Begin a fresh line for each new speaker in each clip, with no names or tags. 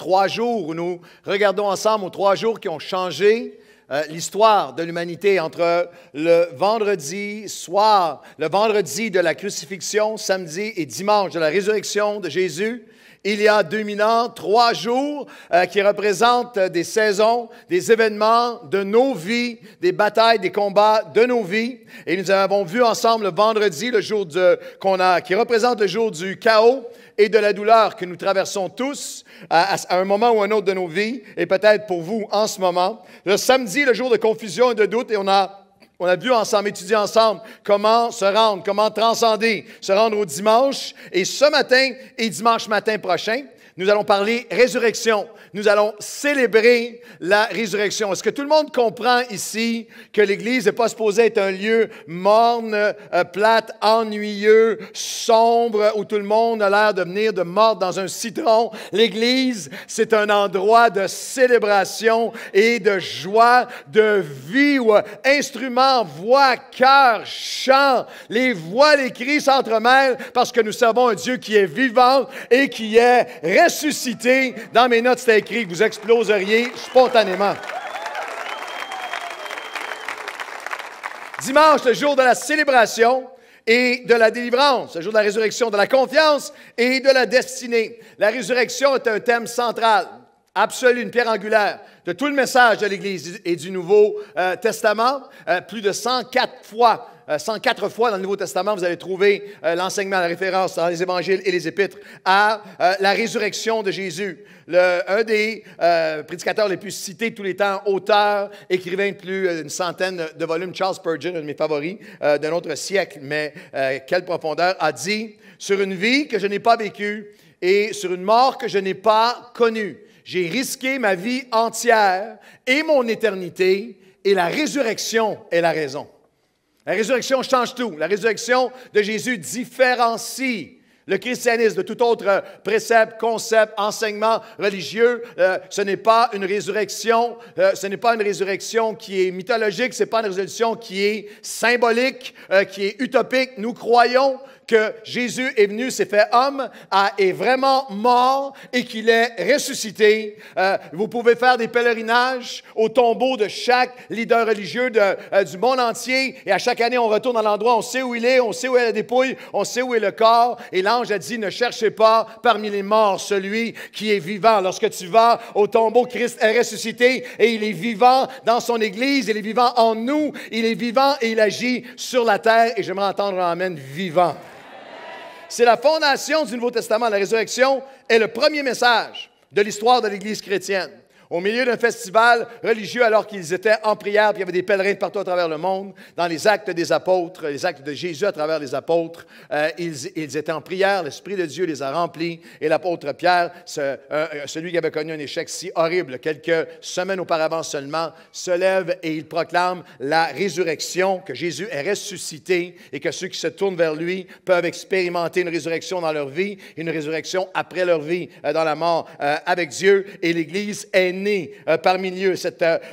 3 jours où nous regardons ensemble aux 3 jours qui ont changé l'histoire de l'humanité entre le vendredi soir, le vendredi de la crucifixion, samedi et dimanche de la résurrection de Jésus. Il y a 2000 ans, 3 jours qui représentent des saisons, des événements de nos vies, des batailles, des combats de nos vies. Et nous avons vu ensemble le vendredi, le jour qui représente le jour du chaos et de la douleur que nous traversons tous à un moment ou un autre de nos vies, et peut-être pour vous en ce moment. Le samedi, le jour de confusion et de doute, et on a vu ensemble, étudié ensemble comment se rendre, comment transcender, se rendre au dimanche. Et ce matin et dimanche matin prochain, nous allons parler résurrection. Nous allons célébrer la résurrection. Est-ce que tout le monde comprend ici que l'Église n'est pas supposée être un lieu morne, plate, ennuyeux, sombre, où tout le monde a l'air de venir de mordre dans un citron? L'Église, c'est un endroit de célébration et de joie, de vie, où instruments, voix, cœur, chant, les voix, les cris s'entremêlent parce que nous servons un Dieu qui est vivant et qui est ressuscité. Dans mes notes, c'était écrit que vous exploseriez spontanément. Dimanche, le jour de la célébration et de la délivrance, le jour de la résurrection, de la confiance et de la destinée. La résurrection est un thème central, absolu, une pierre angulaire de tout le message de l'Église et du Nouveau Testament. Plus de 104 fois dans le Nouveau Testament, vous allez trouver l'enseignement, la référence dans les évangiles et les épîtres à la résurrection de Jésus. Un des prédicateurs les plus cités de tous les temps, auteur, écrivain de plus d'une centaine de volumes, Charles Spurgeon, un de mes favoris de notre siècle, mais quelle profondeur, a dit « Sur une vie que je n'ai pas vécue et sur une mort que je n'ai pas connue, j'ai risqué ma vie entière et mon éternité, et la résurrection est la raison. » La résurrection change tout. La résurrection de Jésus différencie le christianisme de tout autre précepte, concept, enseignement religieux. Ce n'est pas une résurrection, qui est mythologique, ce n'est pas une résurrection qui est symbolique, qui est utopique. Nous croyons que Jésus est venu, s'est fait homme, est vraiment mort et qu'il est ressuscité. Vous pouvez faire des pèlerinages au tombeau de chaque leader religieux du monde entier, et à chaque année, on retourne à l'endroit, on sait où il est, on sait où est la dépouille, on sait où est le corps, et l'ange a dit, ne cherchez pas parmi les morts celui qui est vivant. Lorsque tu vas au tombeau, Christ est ressuscité, et il est vivant dans son Église, il est vivant en nous, il est vivant et il agit sur la terre, et j'aimerais entendre un amen vivant. C'est la fondation du Nouveau Testament. La résurrection est le premier message de l'histoire de l'Église chrétienne. Au milieu d'un festival religieux, alors qu'ils étaient en prière, puis il y avait des pèlerins de partout à travers le monde, dans les actes des apôtres, les actes de Jésus à travers les apôtres, ils étaient en prière, l'Esprit de Dieu les a remplis, et l'apôtre Pierre, celui qui avait connu un échec si horrible, quelques semaines auparavant seulement, se lève et il proclame la résurrection, que Jésus est ressuscité, et que ceux qui se tournent vers lui peuvent expérimenter une résurrection dans leur vie, une résurrection après leur vie, dans la mort avec Dieu, et l'Église est née parmi eux.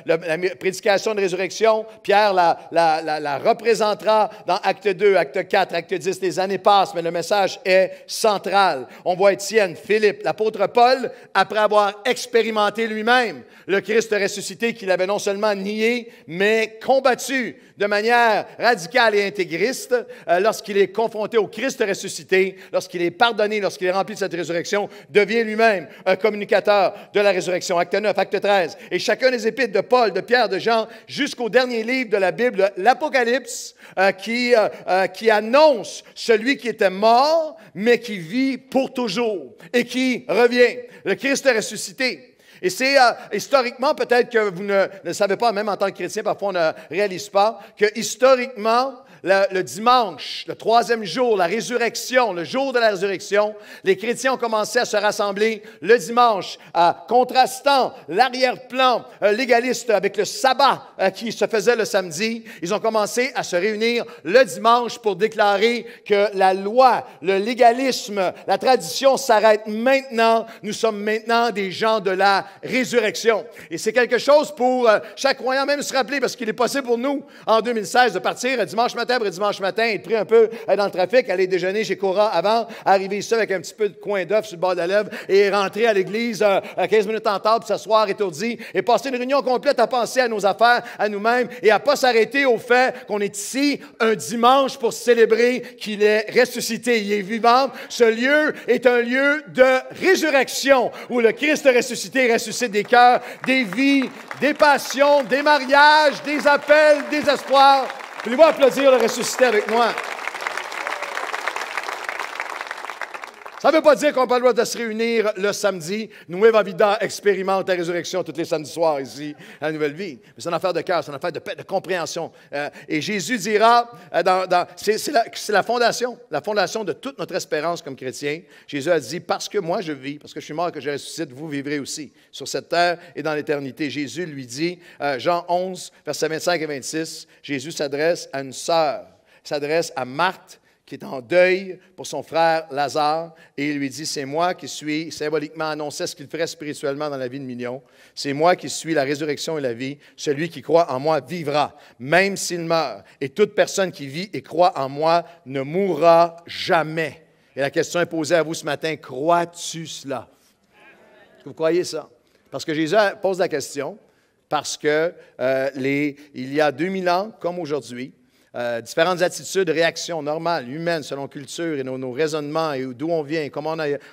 La prédication de résurrection, Pierre la représentera dans Acte 2, Acte 4, Acte 10. Les années passent, mais le message est central. On voit Étienne, Philippe, l'apôtre Paul, après avoir expérimenté lui-même le Christ ressuscité qu'il avait non seulement nié, mais combattu de manière radicale et intégriste lorsqu'il est confronté au Christ ressuscité, lorsqu'il est pardonné, lorsqu'il est rempli de cette résurrection, devient lui-même un communicateur de la résurrection. Acte 9, Acte 13. Et chacun des épîtres de Paul, de Pierre, de Jean, jusqu'au dernier livre de la Bible, l'Apocalypse, qui annonce celui qui était mort, mais qui vit pour toujours et qui revient. Le Christ ressuscité. Et c'est historiquement, peut-être que vous ne le savez pas, même en tant que chrétien, parfois on ne réalise pas, que historiquement, le dimanche, le 3e jour, la résurrection, le jour de la résurrection, les chrétiens ont commencé à se rassembler le dimanche, contrastant l'arrière-plan légaliste avec le sabbat qui se faisait le samedi. Ils ont commencé à se réunir le dimanche pour déclarer que la loi, le légalisme, la tradition s'arrête maintenant. Nous sommes maintenant des gens de la résurrection. Et c'est quelque chose pour chaque croyant même se rappeler, parce qu'il est possible pour nous, en 2016, de partir dimanche matin matin après dimanche matin, être pris un peu dans le trafic, aller déjeuner chez Cora avant, arriver ici avec un petit peu de coin d'œuf sur le bord de la lèvre et rentrer à l'église 15 minutes en retard, puis s'asseoir étourdi et passer une réunion complète à penser à nos affaires, à nous-mêmes et à ne pas s'arrêter au fait qu'on est ici un dimanche pour célébrer qu'il est ressuscité, il est vivant. Ce lieu est un lieu de résurrection où le Christ ressuscité ressuscite des cœurs, des vies, des passions, des mariages, des appels, des espoirs. Voulez-vous applaudir le ressuscité avec moi? Ça ne veut pas dire qu'on n'a pas le droit de se réunir le samedi. Nueva Vida expérimente la résurrection tous les samedis soirs ici, à la Nouvelle Vie. Mais c'est une affaire de cœur, c'est une affaire de compréhension. Et Jésus dira, c'est la fondation de toute notre espérance comme chrétien. Jésus a dit, parce que moi je vis, parce que je suis mort et que je ressuscite, vous vivrez aussi sur cette terre et dans l'éternité. Jésus lui dit, Jean 11, versets 25 et 26, Jésus s'adresse à une sœur, s'adresse à Marthe, qui est en deuil pour son frère Lazare, et il lui dit, c'est moi qui suis, symboliquement annonçait ce qu'il ferait spirituellement dans la vie de millions, c'est moi qui suis la résurrection et la vie, celui qui croit en moi vivra, même s'il meurt, et toute personne qui vit et croit en moi ne mourra jamais. Et la question est posée à vous ce matin, crois-tu cela? Est-ce que vous croyez ça? Parce que Jésus pose la question, parce que il y a 2000 ans, comme aujourd'hui, différentes attitudes, réactions normales, humaines, selon culture et nos raisonnements et d'où on vient,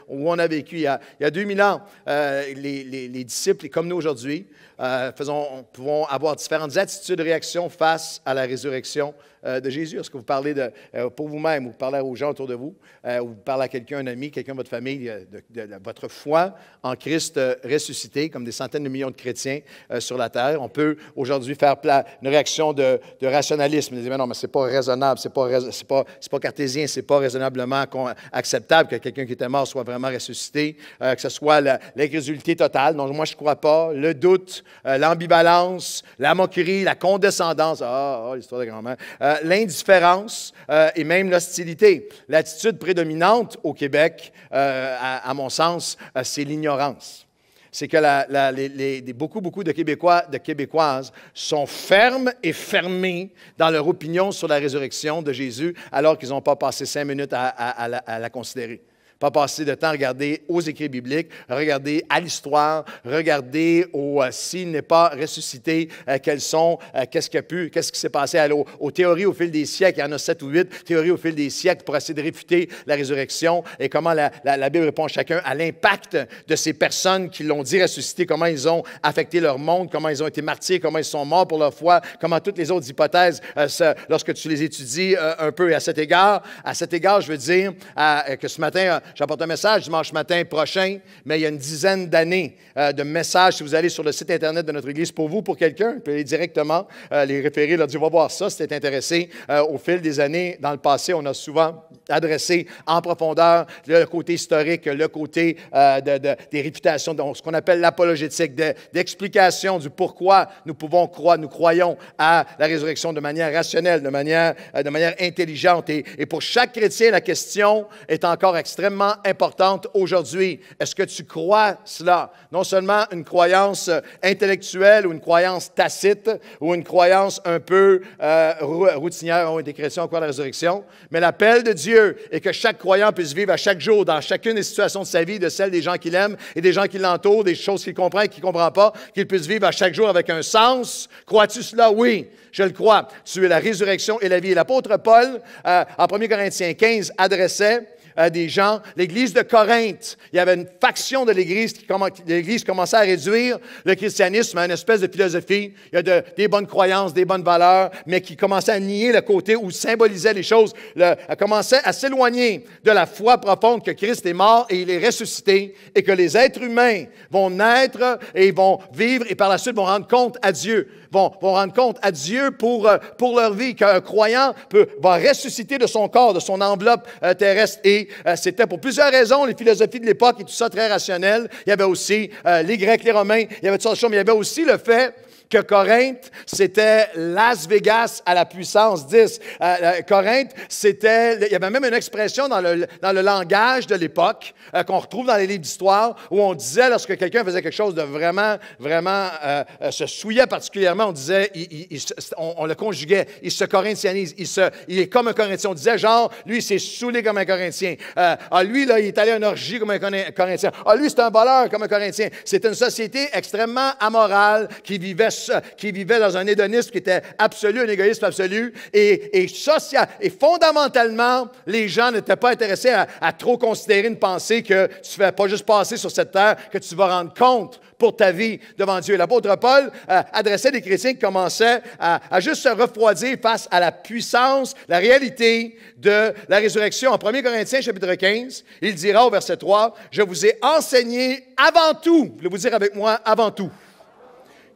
où on a vécu. Il y a 2000 ans, les disciples, comme nous aujourd'hui, pouvons avoir différentes attitudes, réactions face à la résurrection de Jésus. Est-ce que vous parlez pour vous-même, ou vous parlez aux gens autour de vous, ou vous parlez à quelqu'un, un ami, quelqu'un de votre famille, de votre foi en Christ ressuscité, comme des centaines de millions de chrétiens sur la terre. On peut aujourd'hui faire une réaction de rationalisme. On dit, mais non, mais c'est pas raisonnable, c'est pas cartésien, c'est pas raisonnablement acceptable que quelqu'un qui était mort soit vraiment ressuscité, que ce soit l'incrédulité totale. Donc, moi, je ne crois pas. Le doute, l'ambivalence, la moquerie, la condescendance, l'histoire de grand-mère, l'indifférence et même l'hostilité. L'attitude prédominante au Québec, à mon sens, c'est l'ignorance. C'est que beaucoup de Québécois, de Québécoises sont fermes et fermés dans leur opinion sur la résurrection de Jésus, alors qu'ils n'ont pas passé 5 minutes à la considérer. Pas passer de temps à regarder aux écrits bibliques, regarder à l'histoire, regarder s'il n'est pas ressuscité, qu'est-ce qui s'est passé aux théories au fil des siècles. Il y en a 7 ou 8 théories au fil des siècles pour essayer de réfuter la résurrection et comment la Bible répond chacun à l'impact de ces personnes qui l'ont dit ressuscité, comment ils ont affecté leur monde, comment ils ont été martyrs, comment ils sont morts pour leur foi, comment toutes les autres hypothèses, lorsque tu les étudies un peu. Et à cet égard, je veux dire que ce matin, j'apporte un message dimanche matin prochain, mais il y a une dizaine d'années de messages. Si vous allez sur le site Internet de notre Église, pour vous, pour quelqu'un, vous pouvez aller directement les référer, leur dire, va voir ça si tu es intéressé. Au fil des années, dans le passé, on a souvent adressé en profondeur le côté historique, le côté des réputations, donc ce qu'on appelle l'apologétique, d'explication du pourquoi nous pouvons croire, nous croyons à la résurrection de manière rationnelle, de manière intelligente. Et pour chaque chrétien, la question est encore extrêmement importante aujourd'hui. Est-ce que tu crois cela? Non seulement une croyance intellectuelle ou une croyance tacite ou une croyance un peu routinière, on est des chrétiens, on croit à la résurrection, mais l'appel de Dieu est que chaque croyant puisse vivre à chaque jour, dans chacune des situations de sa vie, de celle des gens qu'il aime et des gens qui l'entourent, des choses qu'il comprend et qu'il ne comprend pas, qu'il puisse vivre à chaque jour avec un sens. Crois-tu cela? Oui, je le crois. Tu es la résurrection et la vie. Et l'apôtre Paul, en 1 Corinthiens 15, adressait des gens, l'Église de Corinthe. Il y avait une faction de l'Église l'Église commençait à réduire le christianisme à une espèce de philosophie. Il y a des bonnes croyances, des bonnes valeurs, mais qui commençait à nier le côté où symbolisait les choses. Elle commençait à s'éloigner de la foi profonde que Christ est mort et il est ressuscité et que les êtres humains vont naître et vont vivre et par la suite vont rendre compte à Dieu. Vont rendre compte à Dieu pour leur vie, qu'un croyant va ressusciter de son corps, de son enveloppe terrestre. Et c'était pour plusieurs raisons, les philosophies de l'époque et tout ça très rationnel. Il y avait aussi les Grecs, les Romains, il y avait toutes sortes de choses, mais il y avait aussi le fait que Corinthe, c'était Las Vegas à la puissance 10. Corinthe, il y avait même une expression dans le langage de l'époque qu'on retrouve dans les livres d'histoire où on disait, lorsque quelqu'un faisait quelque chose de vraiment se souillait particulièrement, on disait, on le conjuguait, il se corinthianise, il est comme un Corinthien. On disait genre, lui, il s'est saoulé comme un Corinthien. Lui, là, il est allé à une orgie comme un Corinthien. Lui, c'est un voleur comme un Corinthien. C'était une société extrêmement amorale qui vivait dans un hédonisme qui était absolu, un égoïsme absolu. Et fondamentalement, les gens n'étaient pas intéressés à trop considérer une pensée que tu ne fais pas juste passer sur cette terre, que tu vas rendre compte pour ta vie devant Dieu. L'apôtre Paul adressait des chrétiens qui commençaient à juste se refroidir face à la puissance, la réalité de la résurrection. En 1 Corinthiens, chapitre 15, il dira au verset 3, « Je vous ai enseigné avant tout, voulez-vous dire avec moi, avant tout,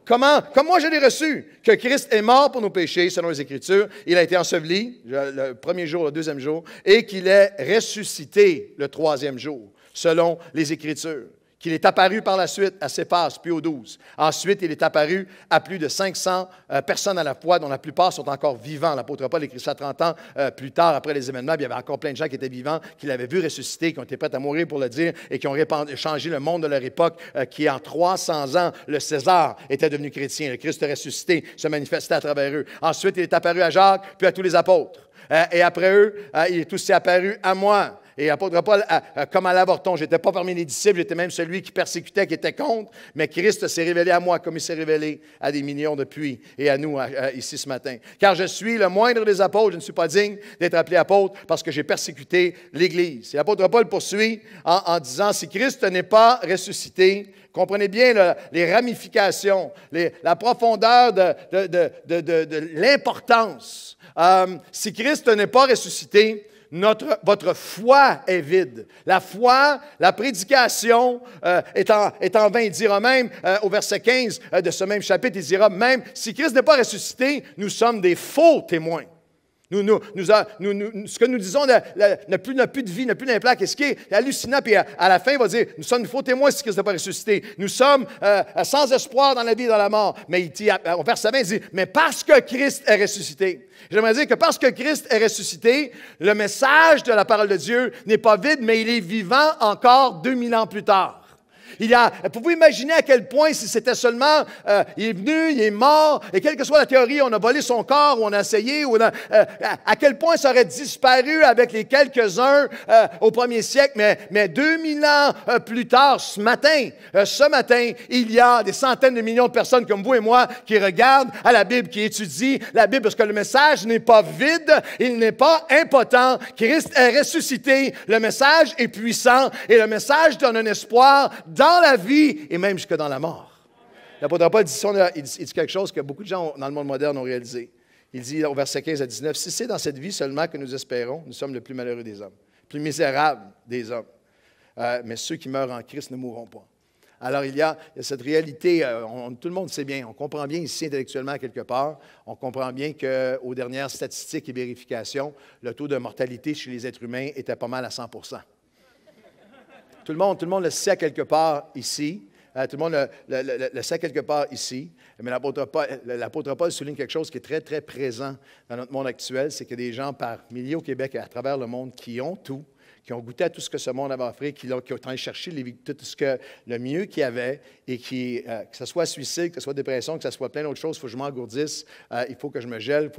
comme moi je l'ai reçu, que Christ est mort pour nos péchés, selon les Écritures, il a été enseveli le premier jour, le deuxième jour, et qu'il est ressuscité le troisième jour, selon les Écritures. Qu'il est apparu par la suite à Céphas, puis aux 12. Ensuite, il est apparu à plus de 500 personnes à la fois, dont la plupart sont encore vivants. L'apôtre Paul écrit ça 30 ans plus tard, après les événements. Il y avait encore plein de gens qui étaient vivants, qui l'avaient vu ressusciter, qui ont été prêts à mourir pour le dire, et qui ont changé le monde de leur époque, qui en 300 ans, le César était devenu chrétien. Le Christ ressuscité se manifestait à travers eux. Ensuite, il est apparu à Jacques, puis à tous les apôtres. Et après eux, il est aussi apparu à moi. Et l'apôtre Paul, comme à l'avorton, je n'étais pas parmi les disciples, j'étais même celui qui persécutait, qui était contre, mais Christ s'est révélé à moi comme il s'est révélé à des millions depuis et à nous ici ce matin. Car je suis le moindre des apôtres, je ne suis pas digne d'être appelé apôtre parce que j'ai persécuté l'Église. Et l'apôtre Paul poursuit en disant, si Christ n'est pas ressuscité, comprenez bien les ramifications, la profondeur de l'importance. Si Christ n'est pas ressuscité, votre foi est vide. La foi, la prédication est en vain. Il dira même, au verset 15 de ce même chapitre, il dira même, si Christ n'est pas ressuscité, nous sommes des faux témoins. Ce que nous disons n'a plus de vie, n'a plus d'impact. Et ce qui est hallucinant, puis à la fin, il va dire, nous sommes des faux témoins si Christ n'est pas ressuscité. Nous sommes sans espoir dans la vie et dans la mort. Mais il dit, au verset 20, il dit, mais parce que Christ est ressuscité. J'aimerais dire que parce que Christ est ressuscité, le message de la parole de Dieu n'est pas vide, mais il est vivant encore 2000 ans plus tard. Pouvez-vous imaginer à quel point, si c'était seulement, il est venu, il est mort, et quelle que soit la théorie, on a volé son corps, ou on a essayé, à quel point ça aurait disparu avec les quelques-uns au premier siècle, mais 2000 ans plus tard, ce matin, il y a des centaines de millions de personnes comme vous et moi qui regardent à la Bible, qui étudient la Bible, parce que le message n'est pas vide, il n'est pas impotent. Christ est ressuscité, le message est puissant, et le message donne un espoir dans la vie et même jusque dans la mort. L'apôtre Paul dit quelque chose que beaucoup de gens dans le monde moderne ont réalisé. Il dit au verset 15 à 19, « Si c'est dans cette vie seulement que nous espérons, nous sommes le plus malheureux des hommes, le plus misérable des hommes. Mais ceux qui meurent en Christ ne mourront pas. » Alors, il y a cette réalité, tout le monde sait bien, on comprend bien ici intellectuellement quelque part, on comprend bien qu'aux dernières statistiques et vérifications, le taux de mortalité chez les êtres humains était pas mal à 100 %. Tout le monde le sait quelque part ici. Tout le monde le sait quelque part ici. Mais l'apôtre Paul souligne quelque chose qui est très, très présent dans notre monde actuel. C'est qu'il y a des gens par milliers au Québec et à travers le monde qui ont tout, qui ont goûté à tout ce que ce monde avait offert, qui ont été chercher tout le mieux qu'il y avait, et que ce soit suicide, que ce soit dépression, que ce soit plein d'autres choses, il faut que je m'engourdisse, il faut que je me gèle,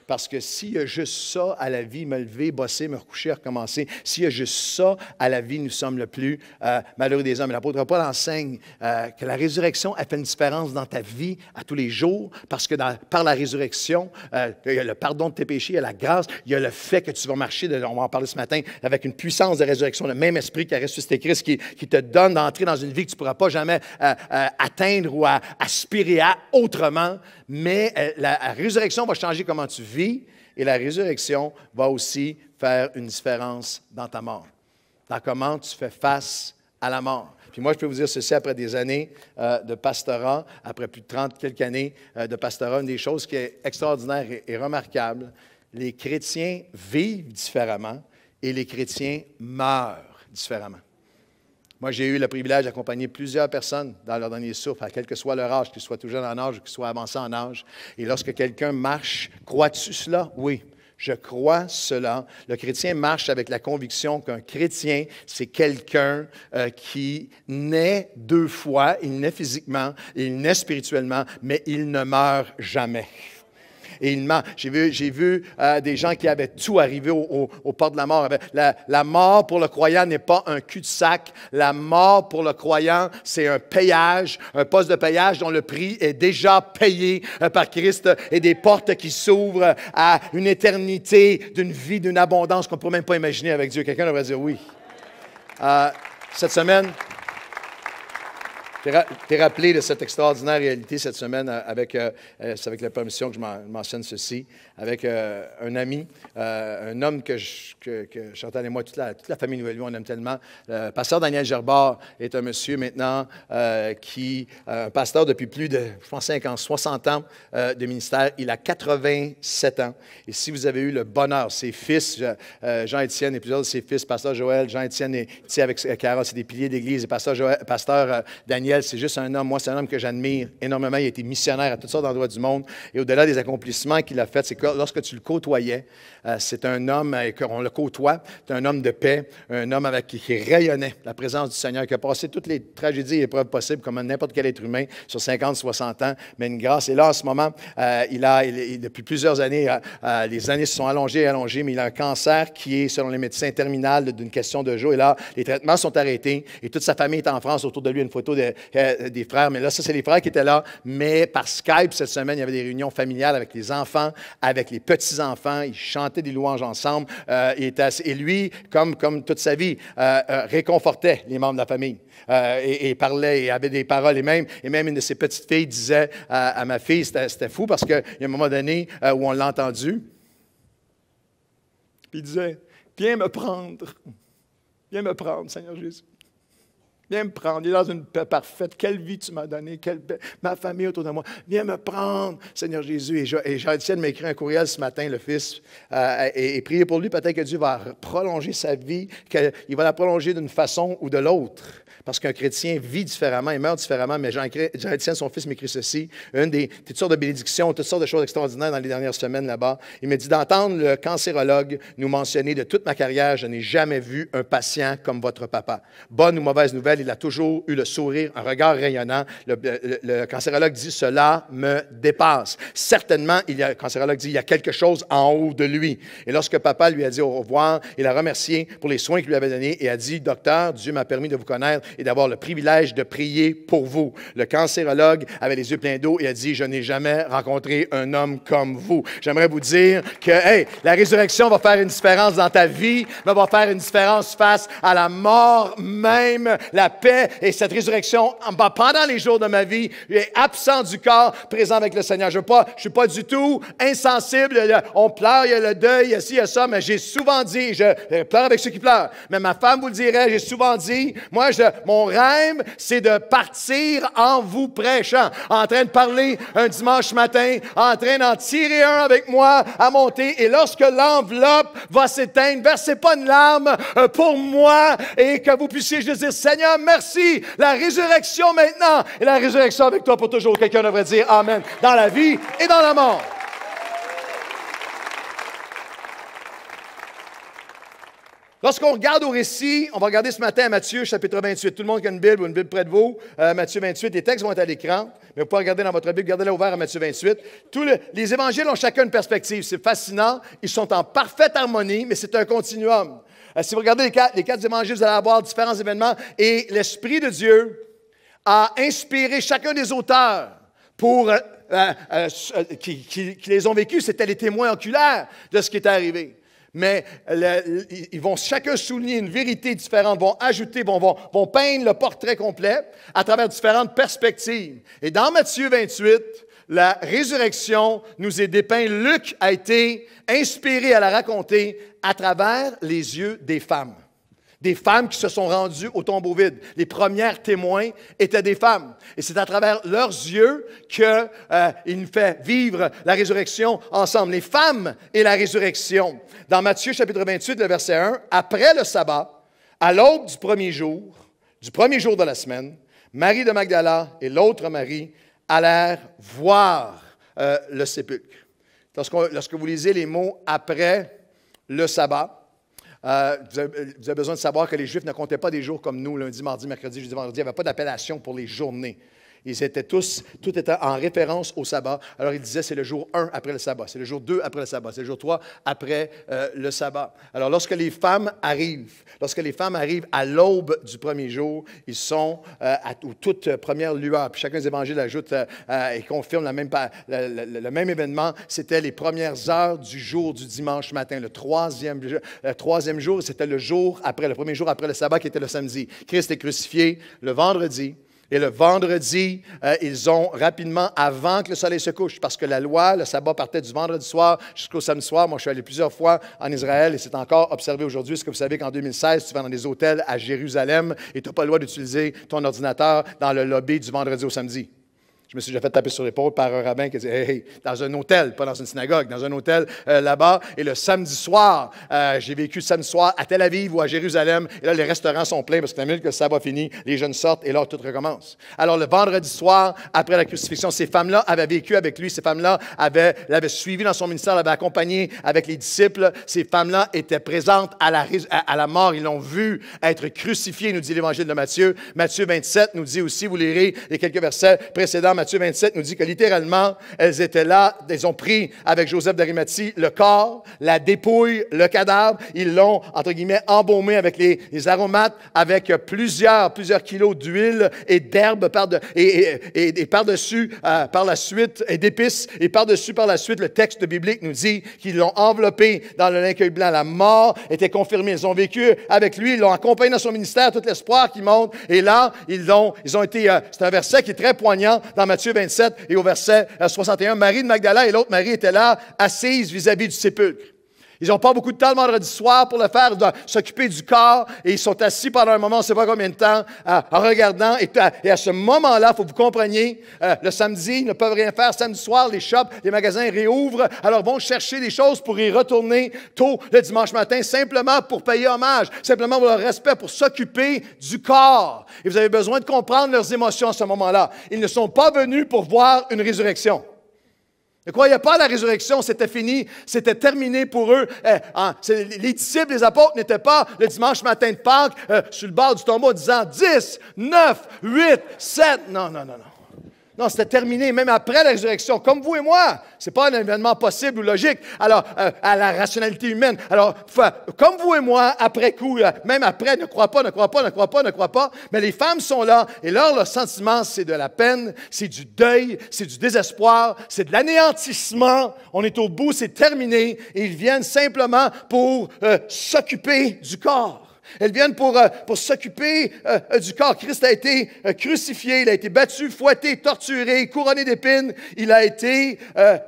parce que s'il y a juste ça à la vie, me lever, bosser, me recoucher, recommencer, s'il y a juste ça à la vie, nous sommes le plus malheureux des hommes. L'apôtre Paul enseigne que la résurrection, elle fait une différence dans ta vie à tous les jours, parce que par la résurrection, il y a le pardon de tes péchés, il y a la grâce, il y a le fait que tu vas marcher, on va en parler ce matin, avec une puissance de résurrection, le même esprit qui a ressuscité Christ, qui te donne d'entrer dans une vie que tu ne pourras pas jamais atteindre ou aspirer à autrement. Mais la résurrection va changer comment tu vis, et la résurrection va aussi faire une différence dans ta mort, dans comment tu fais face à la mort. Puis moi, je peux vous dire ceci, après des années de pastorat, après plus de 30 quelques années de pastorat, une des choses qui est extraordinaire et remarquable, les chrétiens vivent différemment, et les chrétiens meurent différemment. Moi, j'ai eu le privilège d'accompagner plusieurs personnes dans leur dernier souffle, à quel que soit leur âge, qu'ils soient tout jeunes en âge ou qu'ils soient avancés en âge. Et lorsque quelqu'un marche, crois-tu cela? Oui. Je crois cela. Le chrétien marche avec la conviction qu'un chrétien, c'est quelqu'un qui naît deux fois. Il naît physiquement, il naît spirituellement, mais il ne meurt jamais. Et il ment. J'ai vu des gens qui avaient tout arrivé au port de la mort. La mort pour le croyant n'est pas un cul-de-sac. La mort pour le croyant, c'est un payage, un poste de payage dont le prix est déjà payé par Christ et des portes qui s'ouvrent à une éternité d'une vie, d'une abondance qu'on ne pourrait même pas imaginer avec Dieu. Quelqu'un devrait dire oui. Cette semaine, t'es rappelé de cette extraordinaire réalité cette semaine c'est avec la permission que je mentionne ceci, avec un ami, un homme que Chantal et moi, toute la famille Nouvelle Vie, on aime tellement. Le pasteur Daniel Gerbard est un monsieur maintenant un pasteur depuis plus de, je pense, 50, 60 ans de ministère. Il a 87 ans. Et si vous avez eu le bonheur, ses fils, Jean-Étienne et plusieurs de ses fils, pasteur Joël, Jean-Étienne et avec Cara, c'est des piliers d'église, et pasteur Daniel, c'est juste un homme. Moi, c'est un homme que j'admire énormément. Il a été missionnaire à toutes sortes d'endroits du monde. Et au-delà des accomplissements qu'il a faits, c'est que lorsque tu le côtoyais, c'est un homme, et qu'on le côtoie, c'est un homme de paix, un homme qui rayonnait la présence du Seigneur, qui a passé toutes les tragédies et épreuves possibles, comme n'importe quel être humain, sur 50, 60 ans, mais une grâce. Et là, en ce moment, depuis plusieurs années, les années se sont allongées, mais il a un cancer qui est, selon les médecins, terminal d'une question de jours. Et là, les traitements sont arrêtés, et toute sa famille est en France. Autour de lui, une photo des frères. Mais là, ça, c'est les frères qui étaient là. Mais par Skype, cette semaine, il y avait des réunions familiales avec les enfants, avec les petits-enfants. Ils chantaient des louanges ensemble. Et lui, comme toute sa vie, réconfortait les membres de la famille. Et parlait et avait des paroles. Et même une de ses petites filles disait à ma fille, c'était fou parce qu'il y a un moment donné où on l'a entendu. Puis il disait, viens me prendre, Seigneur Jésus. Viens me prendre. Il est dans une paix parfaite. Quelle vie tu m'as donnée. Ma famille autour de moi. Viens me prendre, Seigneur Jésus. Et Jean-Étienne m'a écrit un courriel ce matin, le fils, et prier pour lui. Peut-être que Dieu va prolonger sa vie, qu'il va la prolonger d'une façon ou de l'autre. Parce qu'un chrétien vit différemment, il meurt différemment. Mais Jean-Étienne, son fils, m'écrit ceci. Toutes sortes de bénédictions, toutes sortes de choses extraordinaires dans les dernières semaines là-bas. Il me dit d'entendre le cancérologue nous mentionner de toute ma carrière, je n'ai jamais vu un patient comme votre papa. Bonne ou mauvaise nouvelle, il a toujours eu le sourire, un regard rayonnant. Le cancérologue dit, cela me dépasse. Certainement, le cancérologue dit, il y a quelque chose en haut de lui. Et lorsque papa lui a dit au revoir, il a remercié pour les soins qu'il lui avait donnés et a dit, docteur, Dieu m'a permis de vous connaître et d'avoir le privilège de prier pour vous. Le cancérologue avait les yeux pleins d'eau et a dit, je n'ai jamais rencontré un homme comme vous. J'aimerais vous dire que, la résurrection va faire une différence dans ta vie, mais va faire une différence face à la mort même, la paix. Et cette résurrection, pendant les jours de ma vie, est absent du corps, présent avec le Seigneur. Je ne suis pas du tout insensible. On pleure, il y a le deuil, il y a ci, il y a ça, mais j'ai souvent dit, je pleure avec ceux qui pleurent, mais ma femme vous le dirait, j'ai souvent dit, moi, mon rêve, c'est de partir en vous prêchant, en train de parler un dimanche matin, en train d'en tirer un avec moi à monter. Et lorsque l'enveloppe va s'éteindre, versez pas une larme pour moi et que vous puissiez juste dire, Seigneur, merci, la résurrection maintenant et la résurrection avec toi pour toujours. Quelqu'un devrait dire Amen dans la vie et dans la mort. Lorsqu'on regarde au récit, on va regarder ce matin à Matthieu, chapitre 28. Tout le monde qui a une Bible ou une Bible près de vous, Matthieu 28, les textes vont être à l'écran, mais vous pouvez regarder dans votre Bible, gardez-la ouverte à Matthieu 28. Les évangiles ont chacun une perspective. C'est fascinant. Ils sont en parfaite harmonie, mais c'est un continuum. Si vous regardez les quatre évangiles, vous allez avoir différents événements et l'Esprit de Dieu a inspiré chacun des auteurs qui les ont vécus. C'était les témoins oculaires de ce qui est arrivé. Mais ils vont chacun souligner une vérité différente, vont ajouter, vont peindre le portrait complet à travers différentes perspectives. Et dans Matthieu 28, la résurrection nous est dépeinte. Luc a été inspiré à la raconter à travers les yeux des femmes. Des femmes qui se sont rendues au tombeau vide. Les premières témoins étaient des femmes. Et c'est à travers leurs yeux qu'il nous fait vivre la résurrection ensemble. Les femmes et la résurrection. Dans Matthieu chapitre 28, le verset 1, « Après le sabbat, à l'aube du premier jour du premier jour de la semaine, Marie de Magdala et l'autre Marie allèrent voir le sépulcre. Lorsque vous lisez les mots « après le sabbat », vous avez besoin de savoir que les Juifs ne comptaient pas des jours comme nous, lundi, mardi, mercredi, jeudi, vendredi. Il n'y avait pas d'appellation pour les journées. Ils étaient tous, tout était en référence au sabbat. Alors, ils disaient, c'est le jour 1 après le sabbat, c'est le jour 2 après le sabbat, c'est le jour 3 après le sabbat. Alors, lorsque les femmes arrivent à l'aube du premier jour, ils sont aux toutes premières lueurs. Puis chacun des évangiles ajoute et confirme le même événement. C'était les premières heures du jour du dimanche matin, le troisième jour, c'était le premier jour après le sabbat qui était le samedi. Christ est crucifié le vendredi. Et le vendredi, ils ont rapidement, avant que le soleil se couche, parce que la loi, le sabbat partait du vendredi soir jusqu'au samedi soir. Moi, je suis allé plusieurs fois en Israël et c'est encore observé aujourd'hui. Est-ce que vous savez qu'en 2016, tu vas dans des hôtels à Jérusalem et tu n'as pas le droit d'utiliser ton ordinateur dans le lobby du vendredi au samedi? Je me suis déjà fait taper sur l'épaule par un rabbin qui disait « Hey, dans un hôtel, pas dans une synagogue, dans un hôtel là-bas. » Et le samedi soir, j'ai vécu le samedi soir à Tel Aviv ou à Jérusalem. Et là, les restaurants sont pleins parce que la minute que le sabbat finit, les jeunes sortent et là, tout recommence. Alors, le vendredi soir, après la crucifixion, ces femmes-là avaient vécu avec lui. Ces femmes-là l'avaient suivi dans son ministère, l'avaient accompagné avec les disciples. Ces femmes-là étaient présentes à la mort. Ils l'ont vu être crucifié, nous dit l'Évangile de Matthieu. Matthieu 27 nous dit aussi, vous lirez les quelques versets précédents, Matthieu 27 nous dit que littéralement, elles étaient là, elles ont pris avec Joseph d'Arimathie le corps, la dépouille, le cadavre, ils l'ont, entre guillemets, embaumé avec les aromates, avec plusieurs kilos d'huile et d'herbe et par-dessus, par la suite, et d'épices, et par-dessus, par la suite, le texte biblique nous dit qu'ils l'ont enveloppé dans le linceul blanc. La mort était confirmée. Ils ont vécu avec lui, ils l'ont accompagné dans son ministère, tout l'espoir qui monte, et là, ils ont été, c'est un verset qui est très poignant dans Matthieu 27 et au verset 61, Marie de Magdala et l'autre Marie étaient là, assises vis-à-vis du sépulcre. Ils n'ont pas beaucoup de temps le vendredi soir pour le faire, ils doivent s'occuper du corps et ils sont assis pendant un moment, on ne sait pas combien de temps, en regardant. Et à ce moment-là, il faut que vous compreniez, le samedi, ils ne peuvent rien faire. Samedi soir, les shops, les magasins réouvrent, alors vont chercher des choses pour y retourner tôt le dimanche matin, simplement pour payer hommage, simplement pour leur respect, pour s'occuper du corps. Et vous avez besoin de comprendre leurs émotions à ce moment-là. Ils ne sont pas venus pour voir une résurrection. Ne croyez pas à la résurrection, c'était fini, c'était terminé pour eux. Les disciples, les apôtres n'étaient pas le dimanche matin de Pâques sur le bord du tombeau disant 10, 9, 8, 7. Non. Non, c'était terminé, même après la résurrection, comme vous et moi. Ce n'est pas un événement possible ou logique à la rationalité humaine. Alors, comme vous et moi, après coup, même après, ne crois pas. Mais les femmes sont là et leur sentiment, c'est de la peine, c'est du deuil, c'est du désespoir, c'est de l'anéantissement. On est au bout, c'est terminé. Et ils viennent simplement pour s'occuper du corps. Elles viennent pour s'occuper du corps. Christ a été crucifié, il a été battu, fouetté, torturé, couronné d'épines. Il a été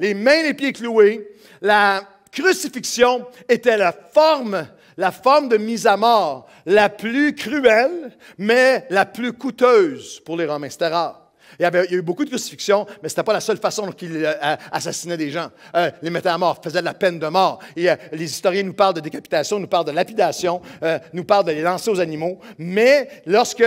les mains et les pieds cloués. La crucifixion était la forme de mise à mort la plus cruelle, mais la plus coûteuse pour les Romains. C'était rare. Il y a eu beaucoup de crucifixions, mais ce n'était pas la seule façon qu'ils assassinaient des gens. Les mettaient à mort, faisaient de la peine de mort. Et, les historiens nous parlent de décapitation, nous parlent de lapidation, nous parlent de les lancer aux animaux. Mais lorsque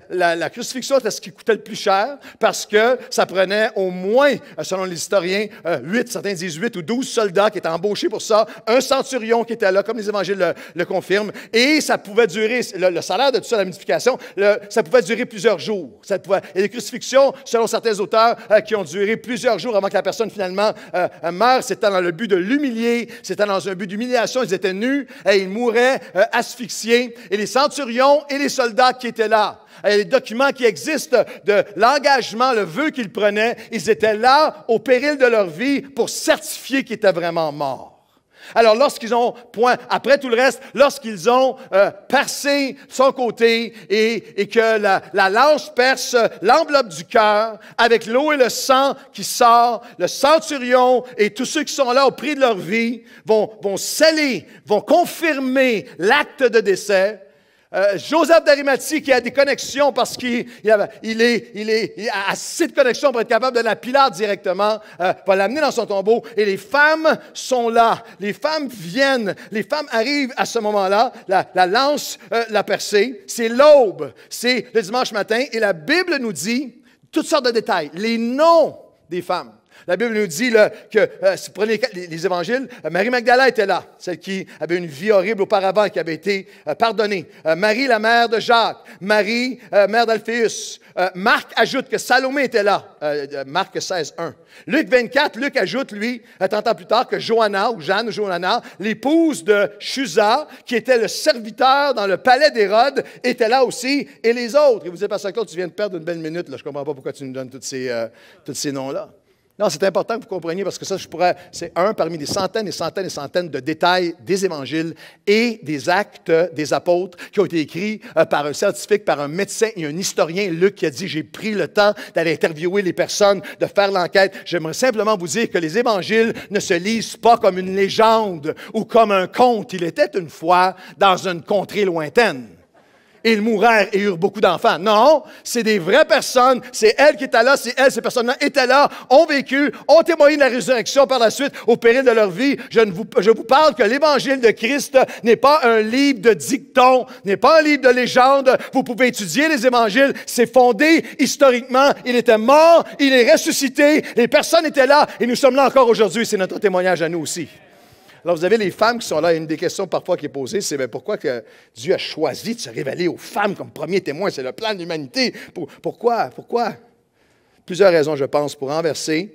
la crucifixion était ce qui coûtait le plus cher, parce que ça prenait au moins, selon les historiens, 8, certains disent 8 ou 12 soldats qui étaient embauchés pour ça, un centurion qui était là, comme les évangiles le confirment, et ça pouvait durer, le salaire de tout ça, la multiplication, ça pouvait durer plusieurs jours. Et les crucifixions, selon certains auteurs, qui ont duré plusieurs jours avant que la personne finalement meure. C'était dans le but de l'humilier, c'était dans un but d'humiliation. Ils étaient nus et ils mouraient asphyxiés. Et les centurions et les soldats qui étaient là, il y a des documents qui existent de l'engagement, le vœu qu'ils prenaient. Ils étaient là au péril de leur vie pour certifier qu'ils étaient vraiment morts. Alors, lorsqu'ils ont, après tout le reste, lorsqu'ils ont percé son côté et que la lance perce l'enveloppe du cœur avec l'eau et le sang qui sort, le centurion et tous ceux qui sont là au prix de leur vie vont sceller, vont confirmer l'acte de décès. Joseph d'Arimathie qui a des connexions parce qu'il a assez de connexions pour être capable de la piloter directement, va l'amener dans son tombeau. Et les femmes sont là. Les femmes viennent. Les femmes arrivent à ce moment-là. La lance l'a percée. C'est l'aube. C'est le dimanche matin. Et la Bible nous dit toutes sortes de détails. Les noms des femmes. La Bible nous dit là, que, si vous prenez les évangiles, Marie-Magdala était là, celle qui avait une vie horrible auparavant, qui avait été pardonnée. Marie, la mère de Jacques. Marie, mère d'Alphéus. Marc ajoute que Salomé était là. Marc 16, 1. Luc 24, Luc ajoute, lui, 30 ans plus tard, que Johanna, ou Jeanne ou Johanna, l'épouse de Chusa, qui était le serviteur dans le palais d'Hérode, était là aussi, et les autres. Et vous dites, Pasteur Claude, tu viens de perdre une belle minute, là. Je ne comprends pas pourquoi tu nous donnes tous ces noms-là. Non, c'est important que vous compreniez parce que ça, c'est un parmi des centaines et centaines et centaines de détails des évangiles et des actes des apôtres qui ont été écrits par un scientifique, par un médecin et un historien, Luc, qui a dit, j'ai pris le temps d'aller interviewer les personnes, de faire l'enquête. J'aimerais simplement vous dire que les évangiles ne se lisent pas comme une légende ou comme un conte. Il était une fois dans une contrée lointaine. Ils mourèrent et eurent beaucoup d'enfants. Non, c'est des vraies personnes. C'est elles qui étaient là, c'est elles, ces personnes-là étaient là, ont vécu, ont témoigné de la résurrection par la suite au péril de leur vie. Je vous parle que l'Évangile de Christ n'est pas un livre de dictons, n'est pas un livre de légende. Vous pouvez étudier les Évangiles, c'est fondé historiquement. Il était mort, il est ressuscité, les personnes étaient là et nous sommes là encore aujourd'hui. C'est notre témoignage à nous aussi. Alors, vous avez les femmes qui sont là. Une des questions parfois qui est posée, c'est pourquoi que Dieu a choisi de se révéler aux femmes comme premier témoin? C'est le plan de l'humanité. Pourquoi? Plusieurs raisons, je pense, pour renverser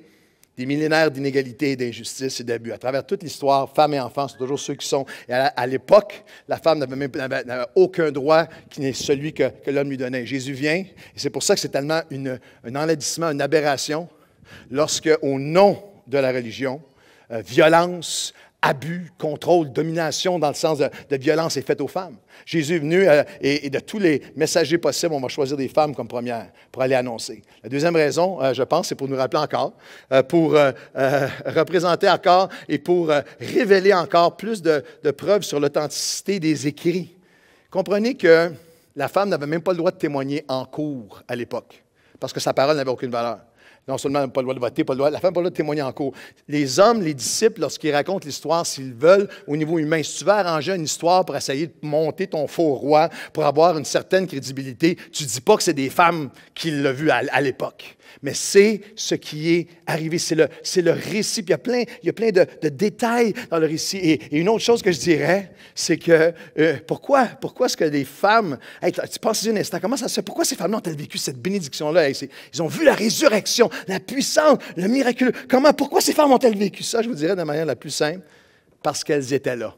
des millénaires d'inégalités et d'injustices et d'abus. À travers toute l'histoire, femmes et enfants, c'est toujours ceux qui sont. Et à l'époque, la femme n'avait aucun droit qui n'est celui que l'homme lui donnait. Jésus vient, et c'est pour ça que c'est tellement un enlaidissement, une aberration, lorsque, au nom de la religion, violence, abus, contrôle, domination dans le sens de violence est faite aux femmes. Jésus est venu et de tous les messagers possibles, on va choisir des femmes comme premières pour aller annoncer. La deuxième raison, je pense, c'est pour nous rappeler encore, pour représenter encore et pour révéler encore plus de preuves sur l'authenticité des écrits. Comprenez que la femme n'avait même pas le droit de témoigner en cours à l'époque, parce que sa parole n'avait aucune valeur. Non seulement elle n'a pas le droit de voter, la femme n'a pas le droit de témoigner en cours. Les hommes, les disciples, lorsqu'ils racontent l'histoire, s'ils veulent, au niveau humain, si tu veux arranger une histoire pour essayer de monter ton faux roi, pour avoir une certaine crédibilité, tu ne dis pas que c'est des femmes qui l'ont vu à l'époque. Mais c'est ce qui est arrivé, c'est le récit. Puis il y a plein de détails dans le récit. Et une autre chose que je dirais, c'est que pourquoi est-ce que les femmes, hey, tu penses un instant, comment ça se fait? Pourquoi ces femmes-là ont-elles vécu cette bénédiction-là? Hey, ils ont vu la résurrection, la puissance, le miraculeux. Pourquoi ces femmes ont-elles vécu ça? Je vous dirais de la manière la plus simple, parce qu'elles étaient là.